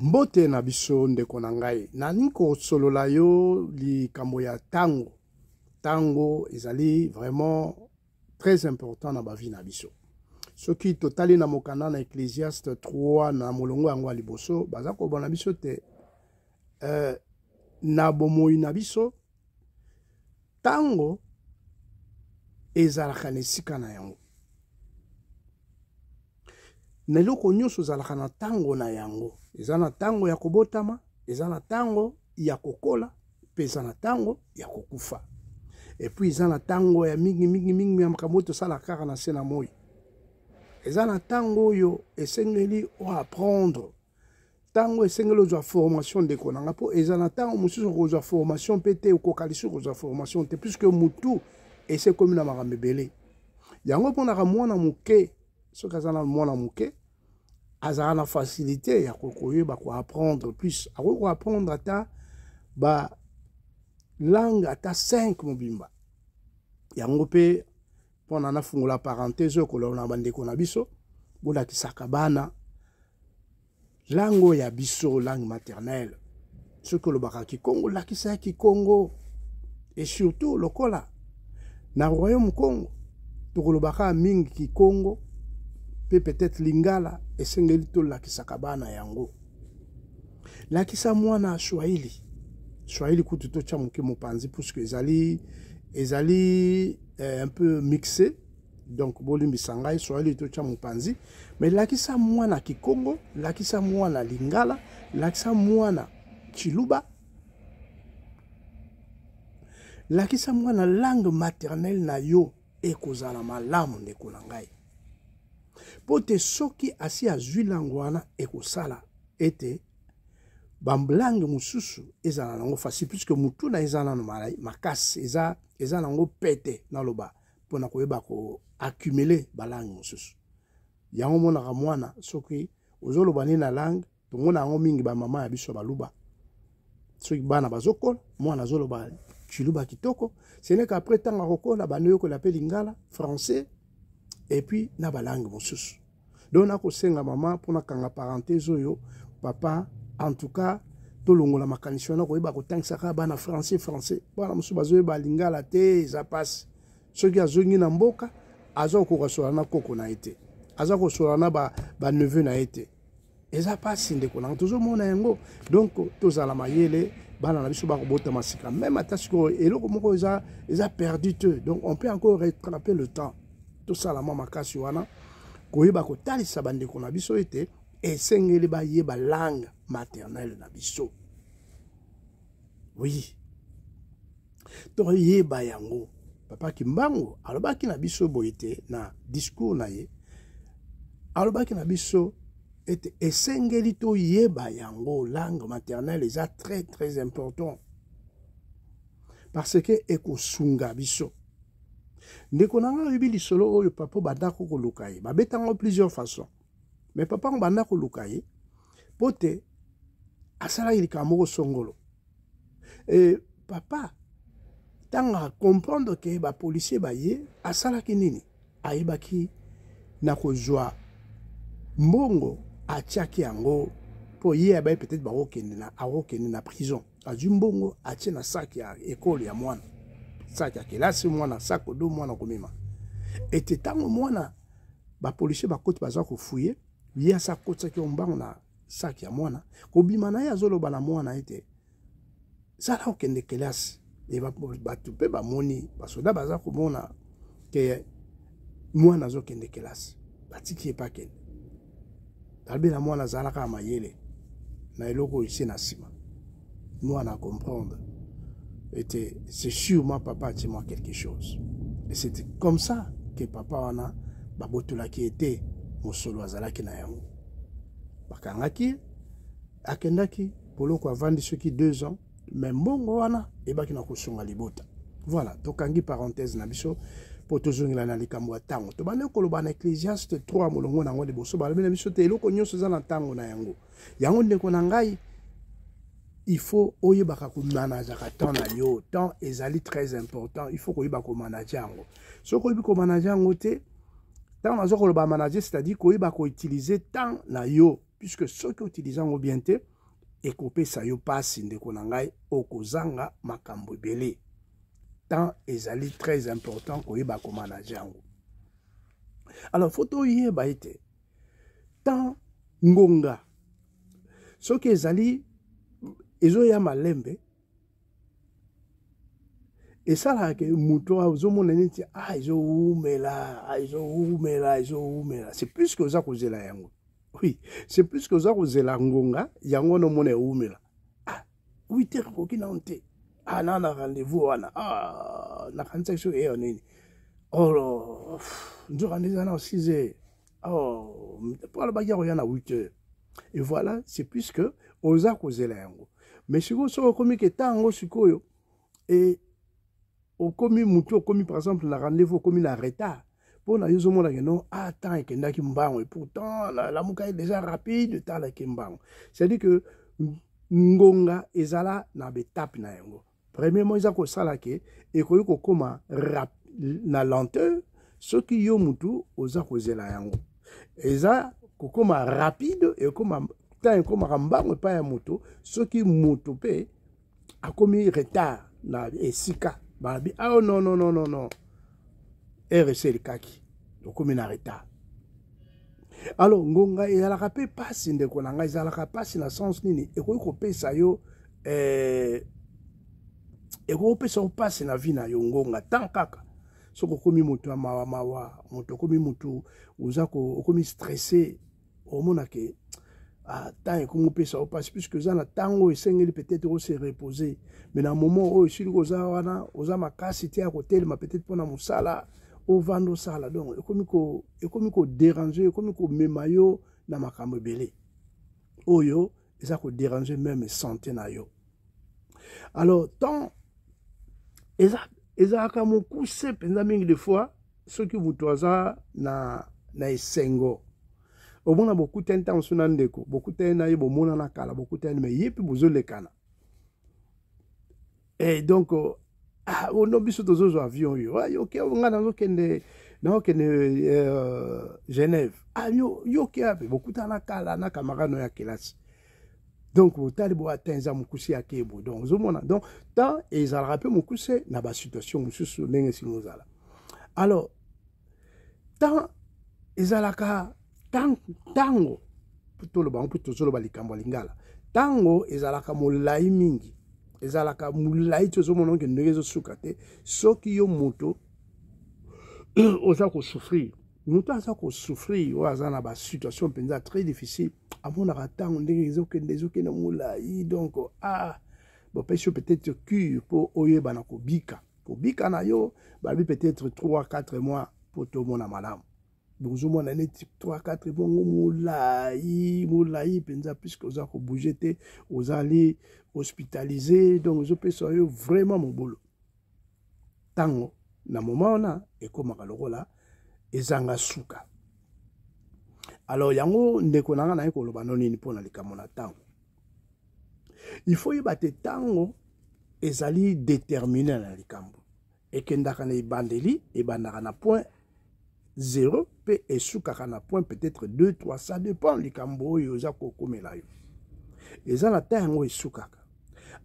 Mbote na biso ndeko na ngai nani kosolola yo likambo ya tango. Tango ezali vraiment très important na bavi na biso. Soki totali na mokanda na Ecclésiaste 3 na molongo yango ya liboso baza kobona biso te na bomoi na biso tango ezalaka na esika na yango. Na eloko nyonso ezalaka na tango na yango. Eza na tango ya kobotama, eza na tango ya kokola, pe eza na tango ya kokufa. Et puis eza na tango ya mingi ya makambo tosala kaka na se na moi. Eza na tango oyo esengeli o apprendre. Tango esengeli ozwa formation ndeko nanga po eza na tango mosusu kozwa formation pe te okokalisi kozwa formation te puisque mutu ese komi na makambo ebele. Yango mponaka mwana moke soki aza na mwana moke azala na facilité ya kokoyeba ko apprendre plus ako apprendre ata ba langue ata 5 mobimba. Yango pe pona na fungula parenthèse ko lona bandeko na biso bola kisaka bana langue ya biso langue maternelle ce que le baraki Congo la kisaki Congo et surtout lokola na royaume Congo to le baka mingi ki Congo peut-être lingala esengeli to la kisaka bana yango la kisa mwana Swahili kutu to cha muke mopanzi puisque ezali un peu mixé donc bolimbi sangai Swahili to cha mopanzi mais la kisa mwana ki Congo la kisa mwana lingala la kisa mwana chiluba la kisa mwana langue maternelle na yo ekozala malamu ndeko na ngai. Pote soki asi azwi langue wana ekosala ete bamblangue mususu ezala nango facile puisque mutu na ezala na makasi eza nango pete na loba pona koyeba ko accumuler balangue mususu. Yango monaka mwana soki ozoloba ni na langue tomona yango mingi ba mama ya biso baluba. Soki bana bazokola mwana azoloba chiluba kitoko ce n'est qu'après tanga kokola banoyo ko l'appelle lingala français et puis na balangue mosusu. Donc na kosenga mama pona kanga parenthèse oyo papa en tout cas to longola makanisi na koyeba ko tangsaka bana français bana mosusu bazoye ba lingala te za passe soki azongi na mboka azo ko kosola na koko na ete azo ko sola na ba neveu na ete eza passe ndeko na tozo mona yango donc tozala mayele bana na biso ba kobota masika même atasiko eloko moko eza perdu te donc on peut encore rattraper le temps tout ça la mama kasi wana koyeba ko talisa bandeko na biso ete esengeli ba yeba langue maternelle na biso. Oui to yeba yango papa Kimbangu alobaki na biso boyete na discours na ye alobaki na biso ete esengeli to yeba yango langue maternelle eza très important parce que ekosunga biso. Ndeko nanga yobi lisolo oyo papa bandako koluka ye babetango plusieurs façons mais papa bandako koluka ye pote asala likambo songolo et papa tanga comprendre que ba policier ba ye asala kinini ayebaki na kozwa mbongo atiaki yango po ye ba peut-être ba okende na prison azwi mbongo atie na sac ya école ya mwana sac ya kelasi mwana sac do mwana komema ete tango mwana ba policier ba koti baza ko fouiller ye sa koti ki ombango na sac ya mwana kobima na ye azoloba na mwana ete sala okende kelasi e ba tupe ba moni basoda baza komona ke mwana azokende kelasi batiki e pakende albela mwana zalaka mayele na eloko ici na sima mwana comprendre était c'est sûrement papa dit moi quelque chose et c'était comme ça que papa wana babotola qui était mosolo azalaki na yango bakangaki akendaki poloko avandi soki 2 ans mais mbongo wana ebaki na kosunga libota. Voilà tokangi parenthèse na biso po tozongela na likambo ya tango to bande koloba na Ecclésiaste 3 molongo nango liboso balobi na biso te eloko nyonso za na tango na yango ndeko na ngai il faut oyebaka ko manager temps na yo temps ezali très important il faut koyeba ko manager yango soko oyebi ko manager yango te temps nazo koloba manager c'est-à-dire koyeba ko utiliser temps na yo puisque ceux qui utilisent en bien te ekopesa yo pasi ndeko na ngai okozanga makambo ebele. Tant ezali très important koyeba komanager yango. Alors photo yeba ete tant ngonga soki ezali ezoya malembe esalaka ke moto ozomona neti ezoumela. C'est plus que oza kozela yango. Oui, c'est plus que oza kozela ngonga yango nomona eumela. 8 heures koki na onte. Na rendez-vous wana. Nakanisa so nini. Nzoka ndeza na 6 heures. Pour la bagarre yana 8 heures. Et voilà, c'est plus que oza kozela yango. Mais siko so komi ke tango sikoyo et okomi mutu okomi par exemple la rendez-vous okomi na retard. Pour na yozo mona non attends et kendaki mbango et pourtant la muka est déjà rapide ta la kimbango. C'est-à-dire que ngonga ezala na betape na yango. Premièrement ils a ko sala ke et ko yoko koma na lenteur ce qui yo mutu oza kozela yango. Eza ko koma rapide et koma temps koma mbango pa ya moto ce qui moto pe a komi retard na esika. Babi, non. RC le kaki. Donc, comme il a retard. Alors, ngonga, il a la rapé passe, il a la rapé dans le sens nini. Et quand il passe ça, et quand il passe ça, passe dans la vie, ngonga, tant kaka. So ko komi moto mawa, moto komi moto, oza ko komi stressé, au mona ke. Tant et comme on peut ça passe puisque ça na tango et sengeli peut-être se reposer mais dans moment où sur oza wana oza makasité à côté ma peut-être pour na musala au vando sala donc comme ko déranger comme ko memayo na makambo belé oyo ça ko déranger même santé na yo. Alors tant eza ka mo couser penza mingi de fois ceux qui vous toza na esengo. Au moins, beaucoup de temps, on a beaucoup de temps, on a beaucoup de temps, mais il y a plus besoin de canne. Et donc, on a besoin de avions. Ok, on a dans Genève. Ok, beaucoup de temps, on a camarade à classe. Donc, vous avez besoin d'atteindre mon coucher à Kebo. Donc, tant et ils ont rappelé mon coucher dans la situation où je suis alors, tant ils ont tango puto loba puto zolo balikambo lingala tango ezalaka molai mingi ezalaka molai tozo mononge ndezo sukate soki yo moto oza ko souffrir moto aza ko souffrir ou aza na ba situation penza très difficile amona tango ndezo ke na molai donc bon peut-être cure pour oyeba na ko bika pour bika na yo babi peut-être 3-4 mois pour tout mona malamu. Donc, je m'en ai 3-4 bons moulaï, penza, puisque vous avez bougé, vous allez hospitaliser. Donc, je peux soyez vraiment mon boulot. Tango, na moment na, et comme à l'orola, et zanga suka. Alors, yango, ndeko nanga na yeko loba noni nipo na likamona tango. Il faut y battre tango, et zali déterminer na likambo. Et kendaka na ibandeli, et bandaka na point 0 p et soukaka point peut-être 2 3 ça dépend les cambo yoza kokomela yo eza la tango et soukaka.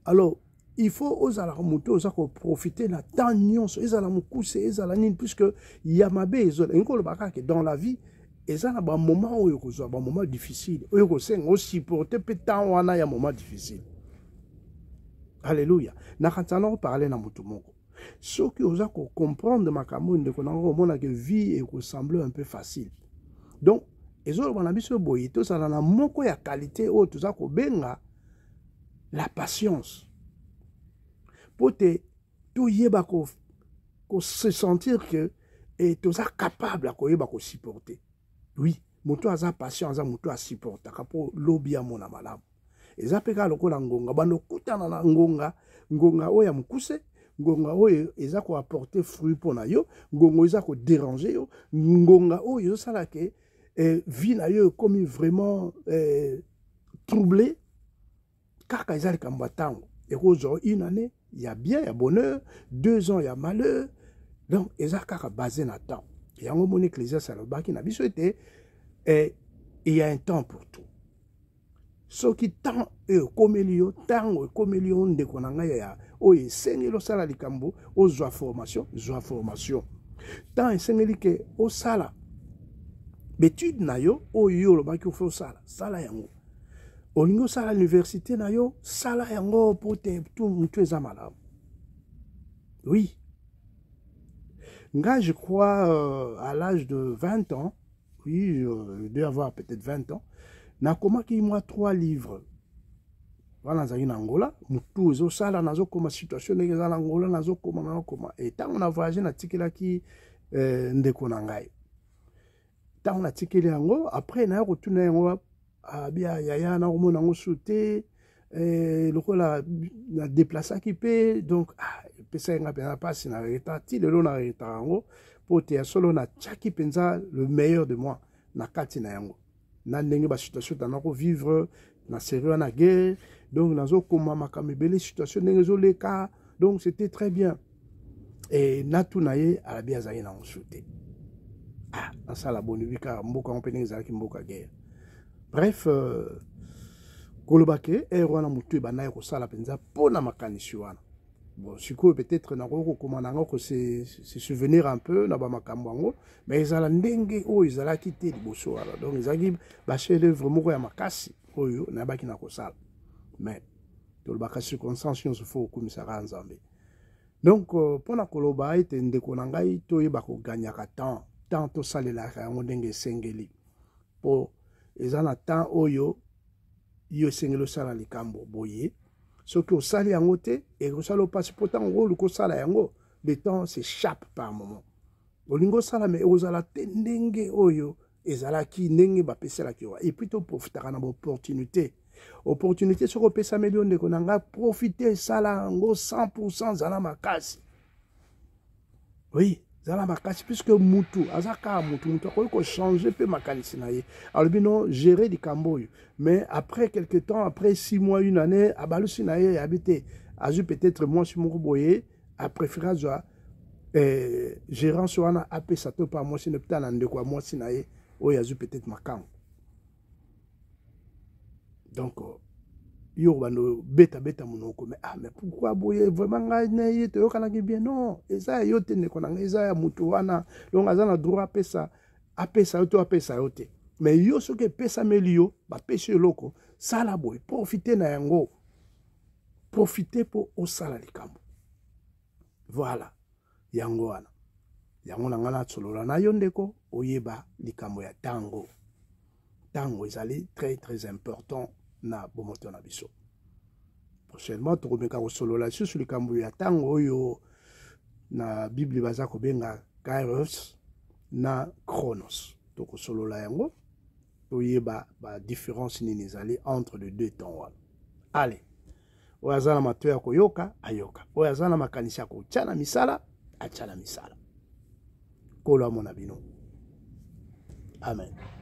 Alors il faut osala moto oza ko profiter la temps nyonso ezala mukuse ezala nini puisque yamabe ezola ngolo bakake dans la vie ezala ba moment oyo kozwa ba moment difficile oyo ko senga aussi supporter pe temps wana ya moment difficile. Alléluia. Na kantana parler na moto moko. Ce qui vous a comprendre ma camoune de qu'on a que vie et ressemble un peu facile. Donc, les autres on a mis ce boy, tout ça dans la moko ya qualité ou tout ça qu'on benga la patience. Pour te tout yeba ko se sentir que et tout ça capable à ko yeba ko supporter. Oui, moto a patience, moto a supporter pour lobby à mon amalam. Et ça peka lokola ngonga bando kutana na ngonga oya mukuse. Ngonga oyo eza ko apporter fruit pona yo, ngonga eza ko déranger yo, ngonga oyo sala ke vie na yo comme vraiment troublé kaka eza le kambatango. Et aujourd'hui une année, il y a bien, il y a bonheur, 2 ans il y a malheur. Donc eza kaka basé na temps. Et en mon ecclésia ça le baki na biso était il y a un temps pour tout. soki tant ekomeli tango ekomeli ndeko na ngai ya oyo esengeli osala likambo ozwa formation tant esengeli ke osala betude na yo oyo olobaki ofe osala sala yango olingi osala l'université na yo sala yango po te mutu eza malamu. Oui. Nga, je crois, à l'âge de 20 ans, oui, je dois avoir peut-être 20 ans, na koma ki moi 3 livres. Voilà, dans Angola, mutu zo sala nazo koma situation ndenge za Angola nazo koma et tant on a voyagé na tikela ki ndeko na ngai. Tant on a tikeli yango après na retourner yango abia yaya na komona ngo sauter lokola na déplacer ki pe donc pesa nga pena passe na retard ti lelo na retard yango po te solo na tchaki penza le meilleur de moi na kati na yango na ndenge ba situation na ko vivre na sérieux na guerre donc nazo koma makame belle situation ndenge zo leka donc c'était très bien et na tunaye ala bia zai na sauter na sala boni bika mboka on penenge zaki mboka guerre. Bref, kolobake wana mutu banaye ko sala penza pona makanisi wana. Bon, siko peut-être na ko komana ngo se souvenir un peu na ba makambo ngo, mais ezala ndenge o ezala kité liboso wala. Donc ezaki ba chef d'œuvre moko ya makasi oyo na baki na ko sala. Mais tolobaka circonstance nyonso fo komisara nzambe. Donc pona koloba ete ndeko na ngai to yeba ko ganyaka temps to salela yango ndenge sengeli. Po ezana temps oyo yo sengelo sala likambo boye soki osali yango te et osala passe pourtant ngolo ko sala yango le temps s'échappe par moment olingo sala mais ozala te ndenge oyo ezala ki ndenge ba pesela ki et plutôt profiter na opportunité soko pesa million de konanga profiter sala ngo 100% zala makasi. Oui, zala makasi puisque mutu azaka mutu ko changer pe makanisi na ye alors non gérer du camboyo mais après quelque temps après 6 mois 1 année abalusi na ye habité azu peut-être moi sur mon boyer a préféré joa gérant sur ana apé ça to pas moi si ne peut na ndeko moi si na ye o azu peut-être makam donc yo bano beta monoko mais pourquoi boye vraiment ngai na ye to yokana ki bien non eza yo te ne konanga eza ya mutu wana donc azana droit pesa to apesa yo te mais yo soki pesa melio ba pesa loko sala boye profiter na yango profiter pour osala likambo voilà yango wana yango na ngana tsolola na yo ndeko oyeba likambo ya tango ezali très très important na bomoto na biso. Prochainement tokomeka kosolola sur likambo ya tango oyo na Bible baza kobenga kairos na chronos tokosolola yango toyeba ba différence nini ezali entre les deux temps wana. Allez, oyo aza na mato ya koyoka ayoka, oyo aza na makanisi ya kotyana misala atyana misala. Kolo amona bino. Amen.